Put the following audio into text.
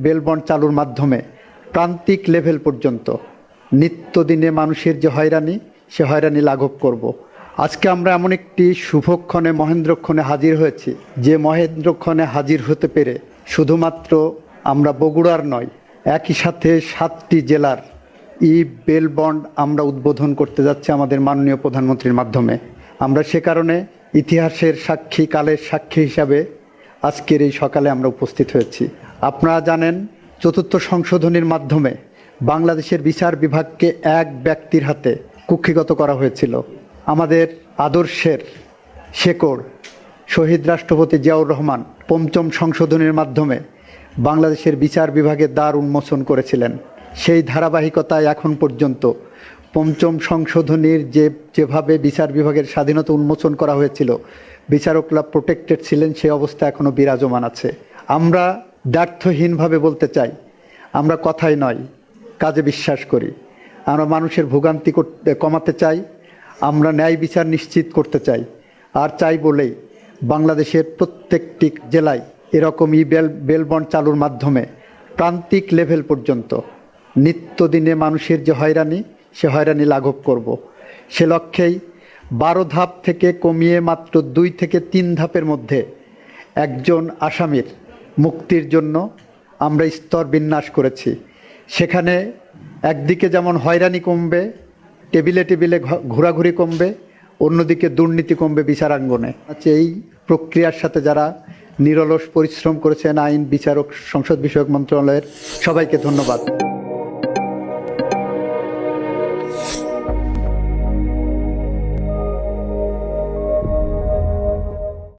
Bell bond চালুর মাধ্যমে প্রান্তিক লেভেল পর্যন্ত নিত্যদিনে মানুষের যে হয়রানি, সে হয়রানি লাঘব করব। আজকে আমরা এমন একটি শুভক্ষণে মহেন্দ্রক্ষণে হাজির হয়েছি, যে মহেন্দ্রক্ষণে হাজির হতে পেরে শুধুমাত্র আমরা বগুড়ার নয়, একই সাথে 7টি জেলার বেল বন্ড আমরা উদ্বোধন করতে যাচ্ছি আমাদের মাননীয় প্রধানমন্ত্রীর মাধ্যমে। আমরা সে কারণে ইতিহাসের সাক্ষী, কালের সাক্ষী হিসাবে আজকের এই সকালে আমরা উপস্থিত হয়েছি। আপনারা জানেন, ৪র্থ সংশোধনীর মাধ্যমে বাংলাদেশের বিচার বিভাগকে এক ব্যক্তির হাতে কুক্ষিগত করা হয়েছিল। আমাদের আদর্শের শেকড় শহীদ রাষ্ট্রপতি জিয়াউর রহমান ৫ম সংশোধনীর মাধ্যমে বাংলাদেশের বিচার বিভাগের দ্বার উন্মোচন করেছিলেন। সেই ধারাবাহিকতায় এখন পর্যন্ত ৫ম সংশোধনীর যেভাবে বিচার বিভাগের স্বাধীনতা উন্মোচন করা হয়েছিল, বিচারকরা প্রোটেক্টেড ছিলেন, সেই অবস্থা এখনও বিরাজমান আছে। আমরা দ্ব্যর্থহীনভাবে বলতে চাই, আমরা কথাই নয়, কাজে বিশ্বাস করি। আমরা মানুষের ভোগান্তি কমাতে চাই, আমরা ন্যায় বিচার নিশ্চিত করতে চাই। আর চাই বলেই বাংলাদেশের প্রত্যেকটি জেলায় এরকম বেল বন্ড চালুর মাধ্যমে প্রান্তিক লেভেল পর্যন্ত নিত্যদিনে মানুষের যে হয়রানি, সে হয়রানি লাঘব করব। সে লক্ষ্যেই 12 ধাপ থেকে কমিয়ে মাত্র 2 থেকে 3 ধাপের মধ্যে একজন আসামির মুক্তির জন্য আমরা স্তর বিন্যাস করেছি। সেখানে একদিকে যেমন হয়রানি কমবে, টেবিলে টেবিলে ঘোরাঘুরি কমবে, অন্যদিকে দুর্নীতি কমবে বিচারাঙ্গনে। এই প্রক্রিয়ার সাথে যারা নিরলস পরিশ্রম করেছেন, আইন, বিচারক, সংসদ বিষয়ক মন্ত্রণালয়ের সবাইকে ধন্যবাদ।